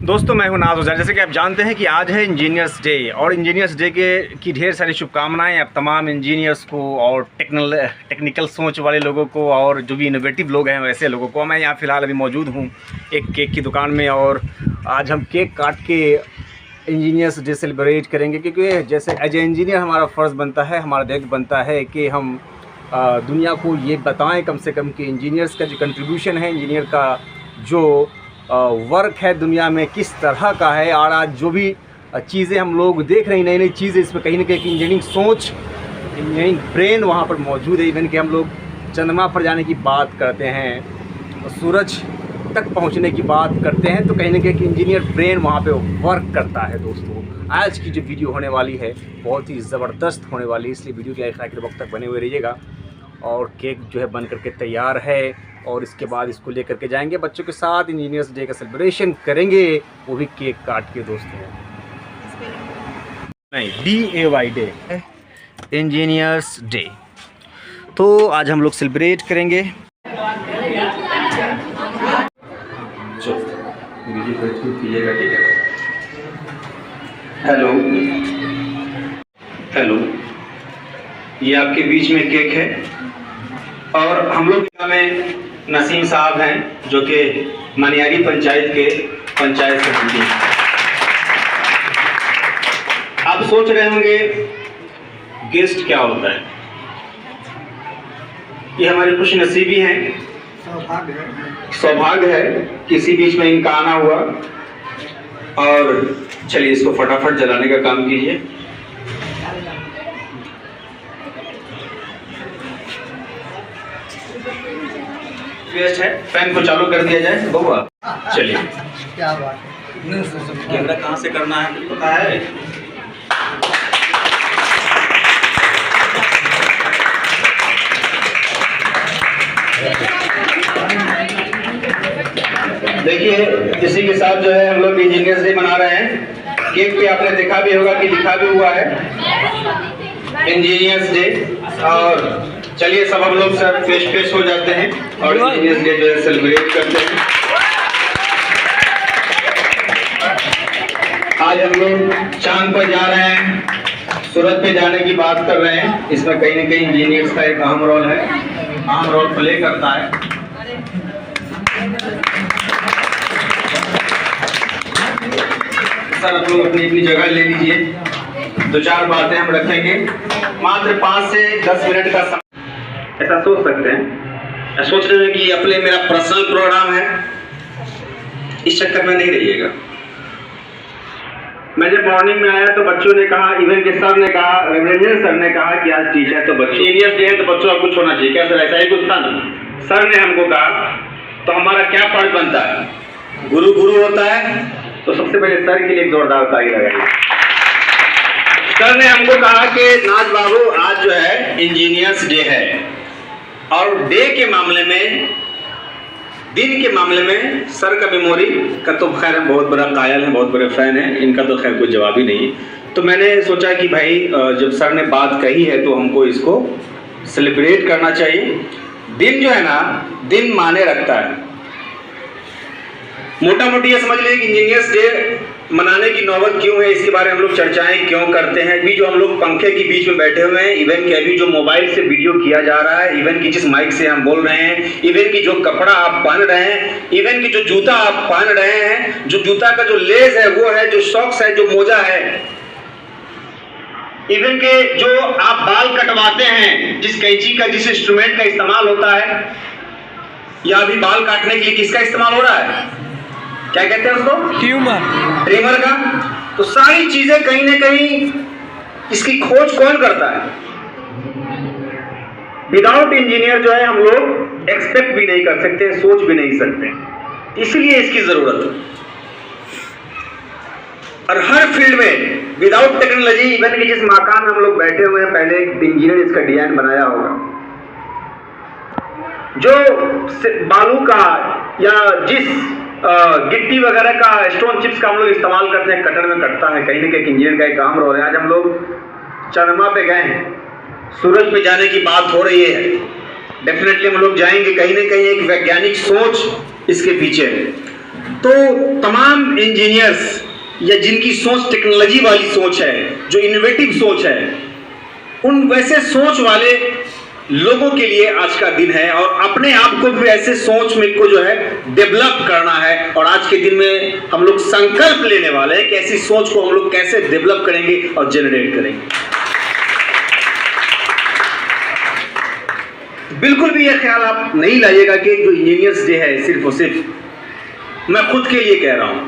दोस्तों मैं हूं नाज उजैर। जैसे कि आप जानते हैं कि आज है इंजीनियर्स डे और इंजीनियर्स डे की ढेर सारी शुभकामनाएं आप तमाम इंजीनियर्स को और टेक्निकल सोच वाले लोगों को और जो भी इनोवेटिव लोग हैं वैसे लोगों को। मैं यहाँ फ़िलहाल अभी मौजूद हूँ एक केक की दुकान में और आज हम केक काट के इंजीनियर्स डे सेलिब्रेट करेंगे, क्योंकि जैसे एज ए इंजीनियर हमारा फ़र्ज़ बनता है, हमारा दायित्व बनता है कि हम दुनिया को ये बताएं कम से कम कि इंजीनियर्स का जो कंट्रीब्यूशन है, इंजीनियर का जो वर्क है दुनिया में किस तरह का है। और आज जो भी चीज़ें हम लोग देख रहे हैं, नई नई चीज़ें, इसमें कहीं ना कहीं इंजीनियरिंग सोच, इंजीनियरिंग ब्रेन वहाँ पर मौजूद है। इवन कि हम लोग चंद्रमा पर जाने की बात करते हैं, सूरज तक पहुँचने की बात करते हैं, तो कहीं ना कहीं इंजीनियर ब्रेन वहाँ पे वर्क करता है। दोस्तों आज की जो वीडियो होने वाली है बहुत ही ज़बरदस्त होने वाली है, इसलिए वीडियो के आखिर वक्त तक बने हुए रहिएगा। और केक जो है बन करके तैयार है और इसके बाद इसको लेकर के जाएंगे बच्चों के साथ, इंजीनियर्स डे का सेलिब्रेशन करेंगे, वो भी केक काट के। दोस्तों नहीं, DAY डे, इंजीनियर्स डे, तो आज हम लोग सेलिब्रेट करेंगे। हेलो हेलो, ये आपके बीच में केक है और हम लोग में नसीम साहब हैं जो कि मनियारी पंचायत के पंचायत समिति। आप सोच रहे होंगे गेस्ट क्या होता है। ये हमारे खुश नसीबी हैं, सौभाग्य है किसी बीच में इनका आना हुआ। और चलिए इसको फटाफट जलाने का काम कीजिए। रिक्वेस्ट है फैन को चालू कर दिया जाए बउआ। चलिए, क्या बात है, कैमरा कहाँ से करना है मुझे पता है। देखिए इसी के साथ जो है हम लोग इंजीनियर्स डे मना रहे हैं। केक पे आपने देखा भी होगा कि लिखा भी हुआ है इंजीनियर्स डे। और चलिए सब हम लोग सर फ्रेश हो जाते हैं और इंजीनियर्स डे जो है सेलिब्रेट करते हैं। आज हम लोग चांद पर जा रहे हैं, सूरज पे जाने की बात कर रहे हैं। इसमें कहीं न कहीं इंजीनियर्स का एक अहम रोल है, अहम रोल प्ले करता है। सर आप लोग अपनी अपनी जगह ले लीजिए, दो चार बातें हम रखेंगे, मात्र 5 से 10 मिनट का समय। ऐसा सोच सकते हैं, सोच रहे हैं कि अपने मेरा पर्सनल प्रोग्राम है, इस चक्कर में नहीं रहिएगा। मैं जब मॉर्निंग में आया तो बच्चों ने कहा, इवन के सर ने कहा, रेवरेंड सर ने कहा कि आज टीचर तो बच्चों इंजीनियर्स डे है तो बच्चों का कुछ होना चाहिए। क्या सर ऐसा ही कुछ था ना? सर ने हमको कहा तो हमारा क्या फर्ज बनता है, गुरु होता है तो सबसे पहले सर के लिए एक जोरदार ताली लगाइए। सर ने हमको कहा कि नाज बाबू आज जो है इंजीनियर्स डे है और डे के मामले में, दिन के मामले में सर का मेमोरी का तो खैर हम बहुत बड़ा कायल है, बहुत बड़े फैन हैं, इनका तो खैर कोई जवाब ही नहीं। तो मैंने सोचा कि भाई जब सर ने बात कही है तो हमको इसको सेलिब्रेट करना चाहिए। दिन जो है ना, दिन माने रखता है। मोटा मोटी ये समझ लीजिए कि इंजीनियर्स डे मनाने की नौबत क्यों है, इसके बारे में हम लोग चर्चाएं क्यों करते हैं। अभी जो हम लोग पंखे के बीच में बैठे हुए हैं, इवन कि अभी जो मोबाइल से वीडियो किया जा रहा है, इवन कि जिस माइक से हम बोल रहे हैं, इवन कि जो कपड़ा आप पहन रहे हैं, इवन कि जो जूता आप पहन रहे हैं, जो जूता का जो लेस है वो है, जो सॉक्स है, जो मोजा है, इवन के जो आप बाल कटवाते हैं, जिस कैंची का, जिस इंस्ट्रूमेंट का इस्तेमाल होता है, या अभी बाल काटने के लिए किसका इस्तेमाल हो रहा है, क्या कहते हैं उसको, ट्रिमर का। तो सारी चीजें कहीं ना कहीं इसकी खोज कौन करता है? विदाउट इंजीनियर जो है हम लोग एक्सपेक्ट भी नहीं कर सकते, सोच भी नहीं सकते, इसलिए इसकी जरूरत है। और हर फील्ड में विदाउट टेक्नोलॉजी, इवन कि जिस मकान में हम लोग बैठे हुए हैं, पहले एक इंजीनियर इसका डिजाइन बनाया होगा, जो बालू का या जिस गिट्टी वगैरह का, स्टोन चिप्स का हम लोग इस्तेमाल करते हैं, कटर में कटता है, कहीं ना कहीं इंजीनियर का एक अहम रोल है। आज हम लोग चंद्रमा पे गए हैं, सूरज पे जाने की बात हो रही है, डेफिनेटली हम लोग जाएंगे, कहीं ना कहीं एक वैज्ञानिक सोच इसके पीछे है। तो तमाम इंजीनियर्स या जिनकी सोच टेक्नोलॉजी वाली सोच है, जो इनोवेटिव सोच है, उन वैसे सोच वाले लोगों के लिए आज का दिन है और अपने आप को भी ऐसे सोच में को जो है डेवलप करना है। और आज के दिन में हम लोग संकल्प लेने वाले हैं कि ऐसी सोच को हम लोग कैसे डेवलप करेंगे और जनरेट करेंगे। बिल्कुल भी यह ख्याल आप नहीं लाइएगा कि जो इंजीनियर्स डे है सिर्फ और सिर्फ मैं खुद के लिए कह रहा हूं,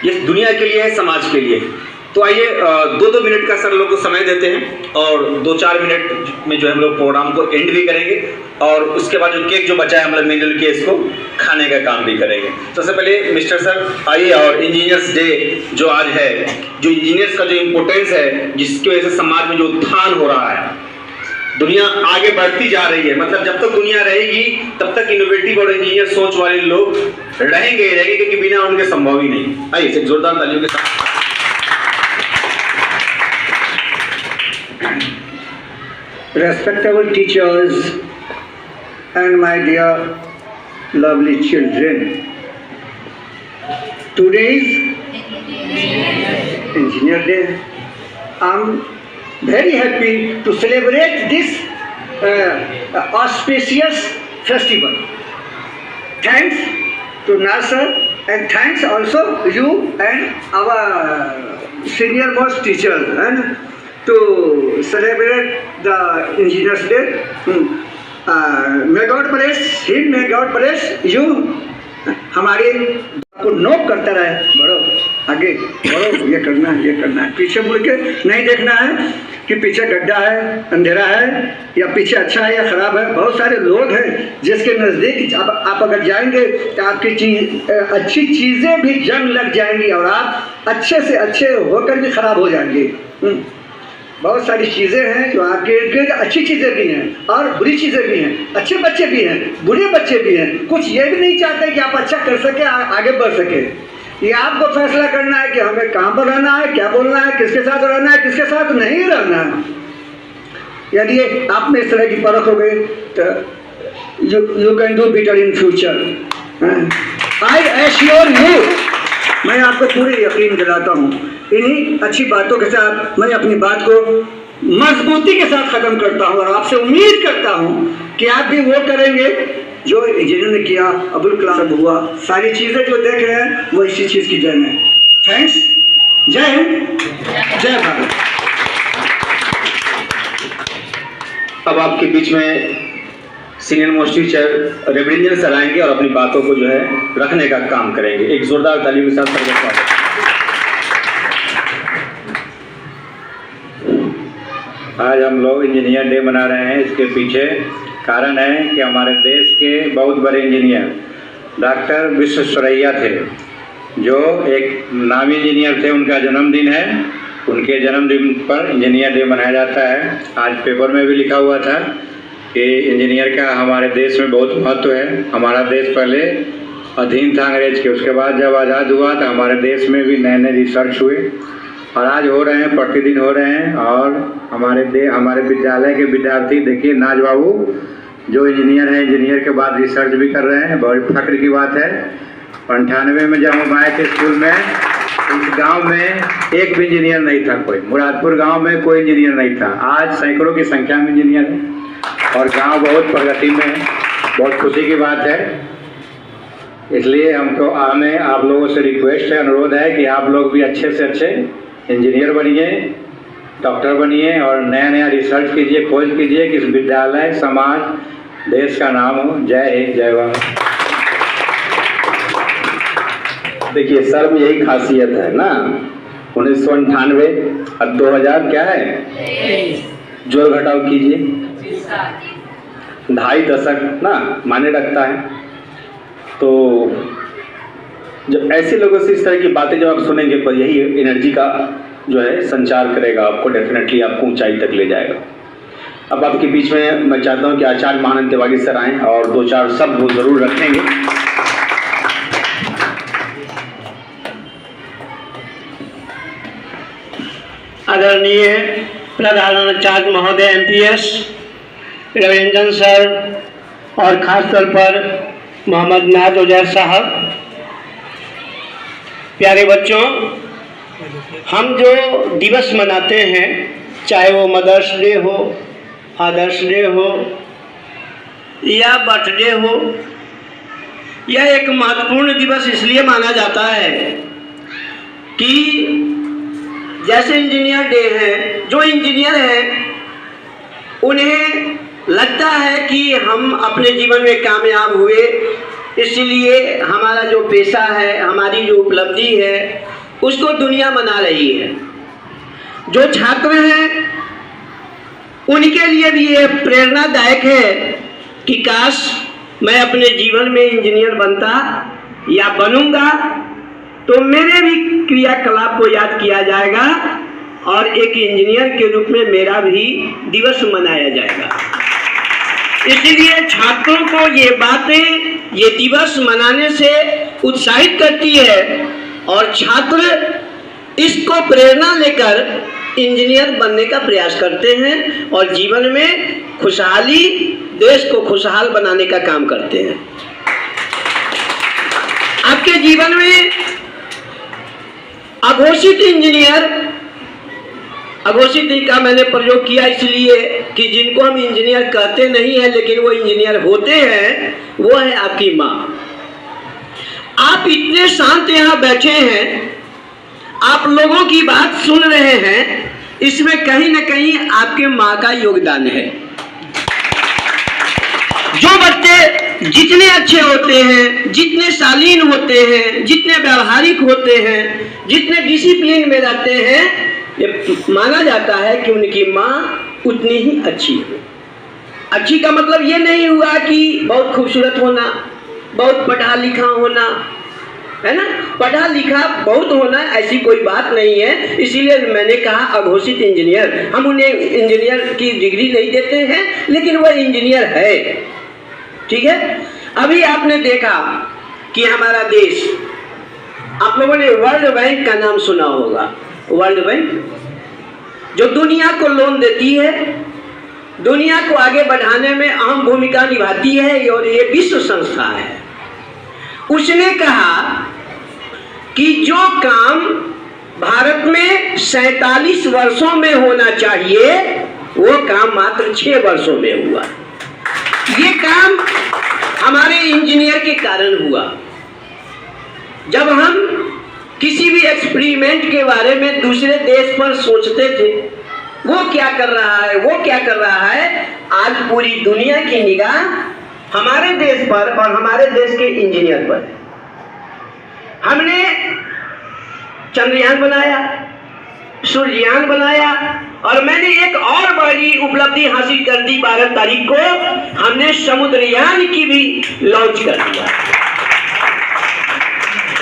ये दुनिया के लिए है, समाज के लिए। तो आइए 2-2 मिनट का सर लोग को समय देते हैं और 2-4 मिनट में जो हम लोग प्रोग्राम को एंड भी करेंगे और उसके बाद जो केक जो बचा है हम लोग मिल के इसको खाने का काम भी करेंगे। सबसे पहले मिस्टर सर आइए और इंजीनियर्स डे जो आज है, जो इंजीनियर्स का जो इम्पोर्टेंस है, जिसकी वजह से समाज में जो उत्थान हो रहा है, दुनिया आगे बढ़ती जा रही है, मतलब जब तक दुनिया रहेगी तब तक इनोवेटिव और इंजीनियर सोच वाले लोग रहेंगे क्योंकि बिना उनके संभव ही नहीं। आइए एक जोरदार तालियों के साथ। Respectable teachers and my dear lovely children, today's Engineer Day. I'm very happy to celebrate this auspicious festival. Thanks to NASA and thanks also you and our senior most teachers and to celebrate the Engineers Day. May God bless him, may God bless you. हमारे को नोक करता रहे, बढ़ो आगे बढ़ो, ये करना है, ये करना है, पीछे मुड़ के नहीं देखना है कि पीछे गड्ढा है, अंधेरा है या पीछे अच्छा है या खराब है। बहुत सारे लोग हैं जिसके नज़दीक आप अगर जाएंगे तो आपकी अच्छी चीज़ें भी जंग लग जाएंगी और आप अच्छे से अच्छे होकर भी खराब हो जाएंगे। बहुत सारी चीज़ें हैं जो आपके इर्द गिर्द, अच्छी चीज़ें भी हैं और बुरी चीज़ें भी हैं, अच्छे बच्चे भी हैं, बुरे बच्चे भी हैं। कुछ ये भी नहीं चाहते कि आप अच्छा कर सके, आगे बढ़ सके। ये आपको फैसला करना है कि हमें कहाँ पर रहना है, क्या बोलना है, किसके साथ रहना है, किसके साथ नहीं रहना है। यदि आप में इस तरह की परख हो गई तो you can do better in future. I assure you, मैं आपको पूरे यकीन दिलाता हूँ। इन्हीं अच्छी बातों के साथ मैं अपनी बात को मजबूती के साथ ख़त्म करता हूँ और आपसे उम्मीद करता हूँ कि आप भी वो करेंगे जो इंजीनियर ने किया, अब्दुल कलाम हुआ, सारी चीज़ें जो देख रहे हैं वो इसी चीज़ की देन है। थैंक्स, जय हिंद, जय भारत। अब आपके बीच में सीनियर मोस्ट टीचर रेवरेंजर सर आएंगे और अपनी बातों को जो है रखने का काम करेंगे। एक जोरदार तालियों के साथ सर का स्वागत। आज हम लोग इंजीनियर डे मना रहे हैं। इसके पीछे कारण है कि हमारे देश के बहुत बड़े इंजीनियर डॉक्टर विश्वेश्वरैया थे, जो एक नामी इंजीनियर थे। उनका जन्मदिन है, उनके जन्मदिन पर इंजीनियर डे मनाया जाता है। आज पेपर में भी लिखा हुआ था कि इंजीनियर का हमारे देश में बहुत महत्व है। हमारा देश पहले अधीन था अंग्रेज के, उसके बाद जब आज़ाद हुआ तो हमारे देश में भी नए नए रिसर्च हुए और आज हो रहे हैं, प्रतिदिन हो रहे हैं। और हमारे विद्यालय के विद्यार्थी देखिए, नाज बाबू जो इंजीनियर हैं, इंजीनियर के बाद रिसर्च भी कर रहे हैं। बहुत फख्र की बात है। 98 में जब हम आए थे स्कूल में, इस गांव में एक भी इंजीनियर नहीं था। कोई मुरादपुर गांव में कोई इंजीनियर नहीं था। आज सैकड़ों की संख्या में इंजीनियर है और गांव बहुत प्रगति में है। बहुत खुशी की बात है। इसलिए हमें आप लोगों से रिक्वेस्ट है, अनुरोध है कि आप लोग भी अच्छे से अच्छे इंजीनियर बनिए, डॉक्टर बनिए और नया नया रिसर्च कीजिए, खोज कीजिए कि इस विद्यालय, समाज, देश का नाम हो। जय हिंद, जय भारत। देखिए सर में यही खासियत है ना, 1998 और 2000 क्या है, जोड़ घटाव कीजिए, 2.5 दशक ना माने रखता है। तो जब ऐसे लोगों से इस तरह की बातें जब आप सुनेंगे तो यही एनर्जी का जो है संचार करेगा, आपको डेफिनेटली आपको ऊंचाई तक ले जाएगा। अब आपके बीच में मैं चाहता हूं कि आचार्य महानंद तिवारी सर आएँ और 2-4 शब्द वो जरूर रखेंगे। आदरणीय प्रधानाचार्य महोदय MPS रविरंजन सर और ख़ास तौर पर मोहम्मद नाज उजैर साहब, प्यारे बच्चों, हम जो दिवस मनाते हैं, चाहे वो मदर्स डे हो, फादर्स डे हो या बर्थडे हो, यह एक महत्वपूर्ण दिवस इसलिए माना जाता है कि जैसे इंजीनियर डे है, जो इंजीनियर हैं उन्हें लगता है कि हम अपने जीवन में कामयाब हुए, इसलिए हमारा जो पेशा है, हमारी जो उपलब्धि है, उसको दुनिया मना रही है। जो छात्र हैं उनके लिए भी ये प्रेरणादायक है कि काश मैं अपने जीवन में इंजीनियर बनता या बनूंगा तो मेरे भी क्रियाकलाप को याद किया जाएगा और एक इंजीनियर के रूप में मेरा भी दिवस मनाया जाएगा। इसलिए छात्रों को ये बातें, ये दिवस मनाने से उत्साहित करती है और छात्र इसको प्रेरणा लेकर इंजीनियर बनने का प्रयास करते हैं और जीवन में खुशहाली, देश को खुशहाल बनाने का काम करते हैं। आपके जीवन में अघोषित इंजीनियर, अघोषित का मैंने प्रयोग किया इसलिए कि जिनको हम इंजीनियर कहते नहीं है लेकिन वो इंजीनियर होते हैं, वो है आपकी माँ। आप इतने शांत यहाँ बैठे हैं, आप लोगों की बात सुन रहे हैं, इसमें कहीं न कहीं आपके माँ का योगदान है। जो बच्चे जितने अच्छे होते हैं, जितने शालीन होते हैं, जितने व्यवहारिक होते हैं, जितने डिसिप्लिन में रहते हैं, ये माना जाता है कि उनकी माँ उतनी ही अच्छी है। अच्छी का मतलब ये नहीं हुआ कि बहुत खूबसूरत होना, बहुत पढ़ा लिखा होना, है ना। पढ़ा लिखा बहुत होना ऐसी कोई बात नहीं है। इसीलिए मैंने कहा अघोषित इंजीनियर, हम उन्हें इंजीनियर की डिग्री नहीं देते हैं लेकिन वह इंजीनियर है, ठीक है। अभी आपने देखा कि हमारा देश, आप लोगों ने वर्ल्ड बैंक का नाम सुना होगा। वर्ल्ड बैंक जो दुनिया को लोन देती है, दुनिया को आगे बढ़ाने में अहम भूमिका निभाती है और ये विश्व संस्था है। उसने कहा कि जो काम भारत में 47 वर्षों में होना चाहिए वो काम मात्र 6 वर्षों में हुआ। ये काम हमारे इंजीनियर के कारण हुआ। जब हम किसी भी एक्सपेरिमेंट के बारे में दूसरे देश पर सोचते थे, वो क्या कर रहा है, वो क्या कर रहा है, आज पूरी दुनिया की निगाह हमारे देश पर और हमारे देश के इंजीनियर पर है। हमने चंद्रयान बनाया, सूर्ययान बनाया और मैंने एक और बड़ी उपलब्धि हासिल कर दी। 12 तारीख को हमने समुद्रयान की भी लॉन्च कर दिया।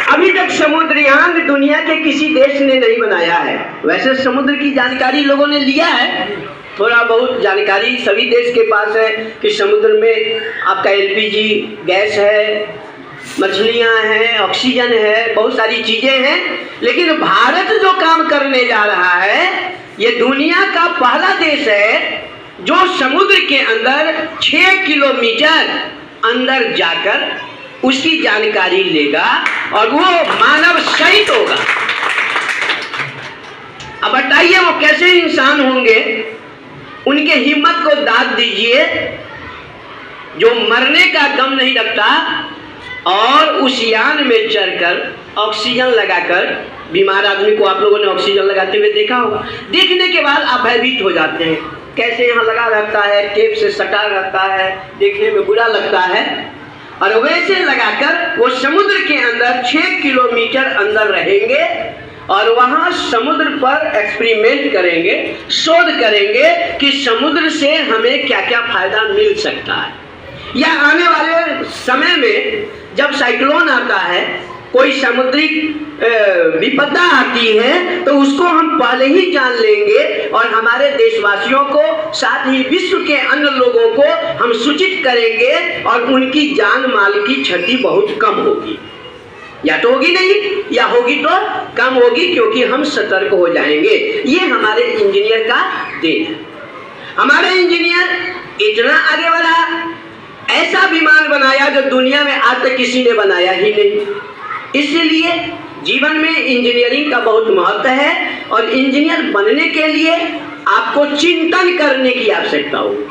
अभी तक समुद्रयान दुनिया के किसी देश ने नहीं बनाया है। वैसे समुद्र की जानकारी लोगों ने लिया है, थोड़ा बहुत जानकारी सभी देश के पास है कि समुद्र में आपका LPG गैस है, मछलियां हैं, ऑक्सीजन है, बहुत सारी चीजें हैं। लेकिन भारत जो काम करने जा रहा है, ये दुनिया का पहला देश है जो समुद्र के अंदर 6 किलोमीटर अंदर जाकर उसकी जानकारी लेगा और वो मानव सहित होगा। अब बताइए वो कैसे इंसान होंगे, उनके हिम्मत को दाद दीजिए जो मरने का गम नहीं रखता और उस यान में चढ़कर ऑक्सीजन लगाकर, बीमार आदमी को आप लोगों ने ऑक्सीजन लगाते हुए देखा होगा, देखने के बाद आप भयभीत हो जाते हैं। कैसे यहाँ लगा रहता है, टेप से सटा रहता है, देखने में बुरा लगता है। और वैसे लगाकर वो समुद्र के अंदर 6 किलोमीटर अंदर रहेंगे और वहाँ समुद्र पर एक्सपेरिमेंट करेंगे, शोध करेंगे कि समुद्र से हमें क्या क्या फायदा मिल सकता है। या आने वाले समय में जब साइक्लोन आता है, कोई समुद्री विपदा आती है, तो उसको हम पहले ही जान लेंगे और हमारे देशवासियों को, साथ ही विश्व के अन्य लोगों को हम सूचित करेंगे और उनकी जान माल की क्षति बहुत कम होगी। या तो होगी नहीं, या होगी तो कम होगी, क्योंकि हम सतर्क हो जाएंगे। ये हमारे इंजीनियर का देन है। हमारे इंजीनियर इतना आगे बढ़ा, ऐसा विमान बनाया जो दुनिया में आज तक किसी ने बनाया ही नहीं। इसलिए जीवन में इंजीनियरिंग का बहुत महत्व है और इंजीनियर बनने के लिए आपको चिंतन करने की आवश्यकता होगी।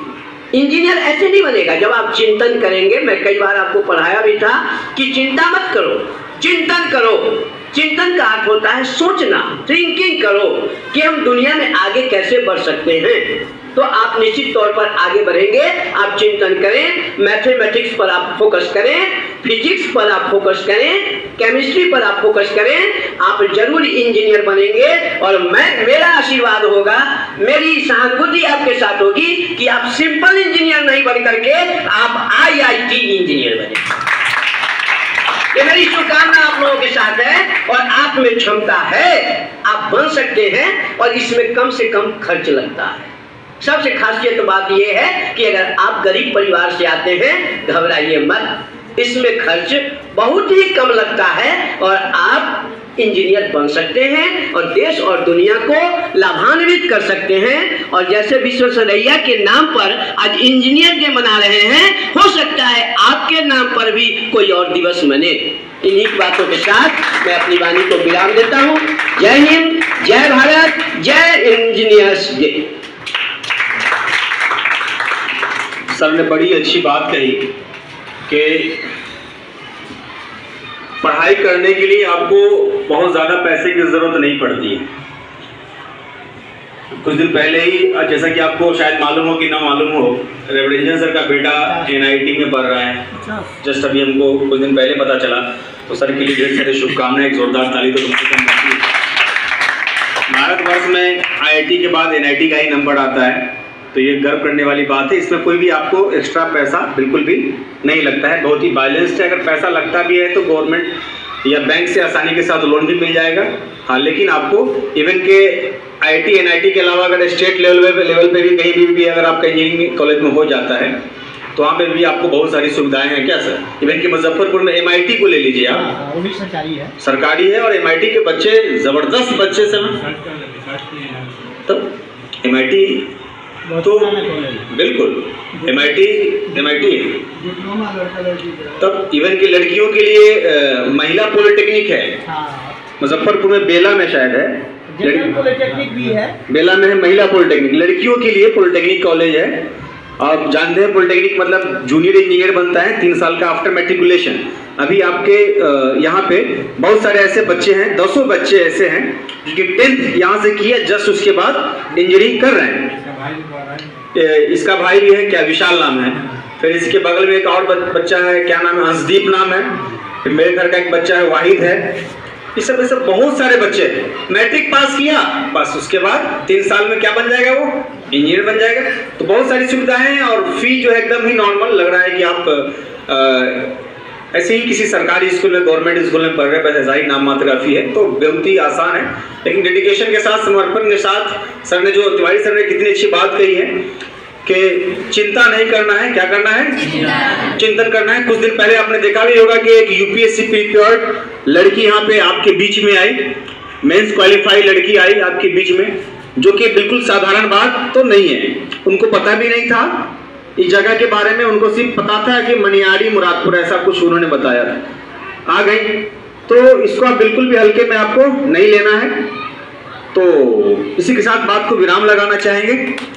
इंजीनियर ऐसे नहीं बनेगा जब आप चिंतन करेंगे। मैं कई बार आपको पढ़ाया भी था कि चिंता मत करो, चिंतन करो। चिंतन का अर्थ होता है सोचना, थिंकिंग करो कि हम दुनिया में आगे कैसे बढ़ सकते हैं। तो आप निश्चित तौर पर आगे बढ़ेंगे। आप चिंतन करें, मैथमेटिक्स पर आप फोकस करें, फिजिक्स पर आप फोकस करें, केमिस्ट्री पर आप फोकस करें, आप जरूर इंजीनियर बनेंगे। और मेरा आशीर्वाद होगा, मेरी सहानुभूति आपके साथ होगी कि आप सिंपल इंजीनियर नहीं बन करके आप IIT इंजीनियर बने। ये मेरी शुभकामना आप लोगों के साथ है और आप में क्षमता है, आप बन सकते हैं और इसमें कम से कम खर्च लगता है। सबसे खासियत बात यह है कि अगर आप गरीब परिवार से आते हैं, घबराइए मत, इसमें खर्च बहुत ही कम लगता है और आप इंजीनियर बन सकते हैं और देश और दुनिया को लाभान्वित कर सकते हैं। और जैसे विश्वेश्वरैया के नाम पर आज इंजीनियर डे मना रहे हैं, हो सकता है आपके नाम पर भी कोई और दिवस मने। इन्हीं बातों के साथ मैं अपनी वाणी को विराम देता हूँ। जय हिंद, जय भारत, जय इंजीनियर्स डे। सर ने बड़ी अच्छी बात कही कि पढ़ाई करने के लिए आपको बहुत ज़्यादा पैसे की ज़रूरत नहीं पड़ती है। कुछ दिन पहले ही, जैसा कि आपको शायद मालूम हो कि ना मालूम हो, रेवरेंजन सर का बेटा NIT में पढ़ रहा है। जस्ट अभी हमको कुछ दिन पहले पता चला, तो सर के लिए ढेर सारी शुभकामनाएं। एक जोरदार ताली तो कम से कम बनती है। भारतवर्ष में IIT के बाद NIT का ही नंबर आता है, तो ये गर्व करने वाली बात है। इसमें कोई भी आपको एक्स्ट्रा पैसा बिल्कुल भी नहीं लगता है, बहुत ही बैलेंस्ड है। अगर पैसा लगता भी है तो गवर्नमेंट या बैंक से आसानी के साथ लोन भी मिल जाएगा। हाँ, लेकिन आपको इवन के IIT NIT के अलावा अगर स्टेट लेवल पे भी कहीं भी अगर आपका इंजीनियरिंग कॉलेज में हो जाता है तो वहाँ पे भी आपको बहुत सारी सुविधाएं हैं। क्या सर? इवन के मुजफ्फरपुर में MIT को ले लीजिए आप, वो भी सरकारी है, सरकारी है और MIT के बच्चे ज़बरदस्त बच्चे से तब MIT तो बिल्कुल MIT तब इवन की लड़कियों के लिए महिला पॉलिटेक्निक है। मुजफ्फरपुर में बेला में शायद है, पॉलिटेक्निक भी है, बेला में है महिला पॉलिटेक्निक। लड़कियों के लिए पॉलिटेक्निक कॉलेज है। आप जानते हैं पॉलिटेक्निक मतलब जूनियर इंजीनियर बनता है 3 साल का आफ्टर मैट्रिकुलेशन। अभी आपके यहाँ पे बहुत सारे ऐसे बच्चे हैं, 200 बच्चे ऐसे हैं जो कि 10th यहाँ से किया, जस्ट उसके बाद इंजीनियरिंग कर रहे हैं। इसका भाई भी है, क्या विशाल नाम है। फिर इसके बगल में एक और बच्चा है, क्या नाम है, हंसदीप नाम है। फिर मेरे घर का एक बच्चा है, वाहिद है। ये सब बहुत सारे बच्चे मैट्रिक पास किया, बस उसके बाद 3 साल में क्या बन जाएगा, वो इंजीनियर बन जाएगा। तो बहुत सारी सुविधाएं हैं और फी जो है एकदम ही नॉर्मल लग रहा है कि आप ऐसे ही किसी सरकारी स्कूल में, गवर्नमेंट स्कूल में पढ़ रहे, बस ऐसा ही नाम मात्र का फी है। तो बहुत ही आसान है, लेकिन डेडिकेशन के साथ, समर्पण के साथ सर ने जो तिवारी सर ने कितनी अच्छी बात कही है कि चिंता नहीं करना है, क्या करना है, चिंतन करना है। कुछ दिन पहले आपने देखा भी होगा कि एक UPSC प्रिपेयर्ड लड़की यहाँ पे आपके बीच में आई, मेंस क्वालिफाई लड़की आई आपके बीच में, जो कि बिल्कुल साधारण बात तो नहीं है। उनको पता भी नहीं था इस जगह के बारे में, उनको सिर्फ पता था कि मनियारी मुरादपुर, ऐसा कुछ उन्होंने बताया था। आ गई, तो इसको आप बिल्कुल भी हल्के में आपको नहीं लेना है। तो इसी के साथ बात को विराम लगाना चाहेंगे,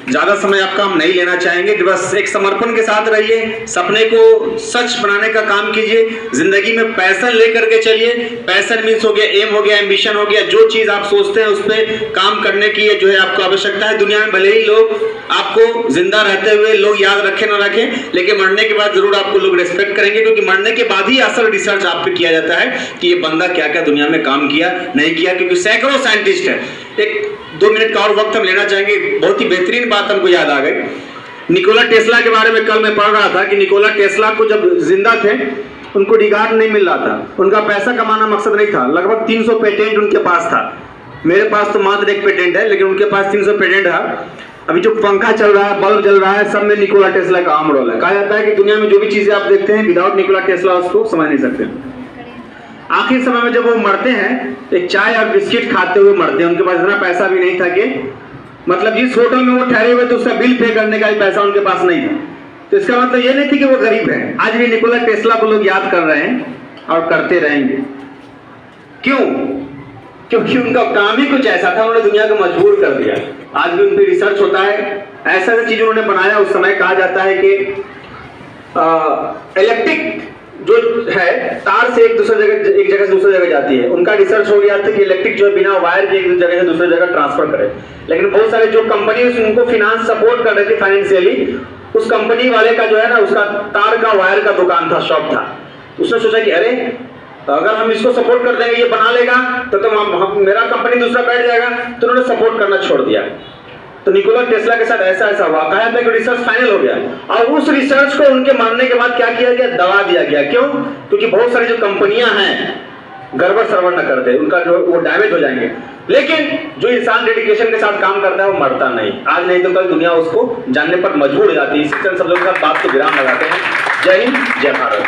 ज़्यादा समय आपका हम नहीं लेना चाहेंगे। बस एक समर्पण के साथ रहिए, सपने को सच बनाने का काम कीजिए, जिंदगी में पैशन लेकर के चलिए। पैशन मीन्स हो गया, एम हो गया, एम्बिशन हो गया, जो चीज़ आप सोचते हैं उस पर काम करने की जो है आपको आवश्यकता है। दुनिया में भले ही लोग आपको जिंदा रहते हुए लोग याद रखें ना रखें, लेकिन मरने के बाद जरूर आपको लोग रिस्पेक्ट करेंगे, क्योंकि मरने के बाद ही असल रिसर्च आप पे किया जाता है कि ये बंदा क्या क्या दुनिया में काम किया नहीं किया, क्योंकि सैकड़ों साइंटिस्ट है। एक 2 मिनट का और वक्त हम लेना चाहेंगे। बहुत ही बेहतरीन बात हमको याद आ गई, निकोला टेस्ला के बारे में कल मैं पढ़ रहा था कि निकोला टेस्ला को जब जिंदा थे उनको डिगार नहीं मिल रहा था, उनका पैसा कमाना मकसद नहीं था। लगभग 300 पेटेंट उनके पास था, मेरे पास तो मात्र 1 पेटेंट है, लेकिन उनके पास 300 पेटेंट है। अभी जो पंखा चल रहा है, बल्ब जल रहा है, सब में निकोला टेस्ला का अहम रोल है। कहा जाता है कि दुनिया में जो भी चीजें आप देखते हैं विदाउट निकोला टेस्ला उसको समझ नहीं सकते। आखिर समय में जब वो मरते हैं, एक चाय और बिस्किट खाते हुए मरते हैं। उनके पास इतना पैसा भी नहीं था कि मतलब जिस होटल में वो ठहरे हुए थे उसका बिल पे करने का भी पैसा उनके पास नहीं था। तो इसका मतलब ये नहीं थी कि वो गरीब है। आज भी निकोला टेस्ला को लोग याद कर रहे हैं और करते रहेंगे। क्यों? क्योंकि उनका काम ही कुछ ऐसा था, उन्होंने दुनिया को मजबूर कर दिया। आज भी उन पर रिसर्च होता है, ऐसा ऐसा चीज उन्होंने बनाया। उस समय कहा जाता है कि इलेक्ट्रिक जो है तार से एक जगह से दूसरी जगह जाती है। उनका रिसर्च हो गया था कि इलेक्ट्रिक जो है बिना वायर के एक जगह से दूसरी जगह ट्रांसफर करे। लेकिन बहुत सारे जो कंपनी उनको फिनांस सपोर्ट कर रही थी फाइनेंशियली, उस कंपनी वाले का जो है ना, उसका तार का वायर का दुकान था, शॉप था। उसने सोचा कि अरे अगर हम इसको सपोर्ट कर देंगे, ये बना लेगा तो मेरा कंपनी दूसरा बैठ जाएगा। तो उन्होंने सपोर्ट करना छोड़ दिया। तो निकोला टेस्ला के साथ ऐसा हुआ। कहा था कि रिसर्च फाइनल हो गया और उस रिसर्च को उनके मानने के बाद क्या किया गया, दबा दिया गया। क्यों? क्योंकि बहुत सारी जो कंपनियां हैं गड़बड़ सरबड़ न कर दे, उनका जो वो डैमेज हो जाएंगे। लेकिन जो इंसान डेडिकेशन के साथ काम करता है वो मरता नहीं। आज नहीं तो कल दुनिया उसको जानने पर मजबूर हो जाती है। इसी सब लोगों के साथ बात को विराम लगाते हैं। जय हिंद, जय भारत।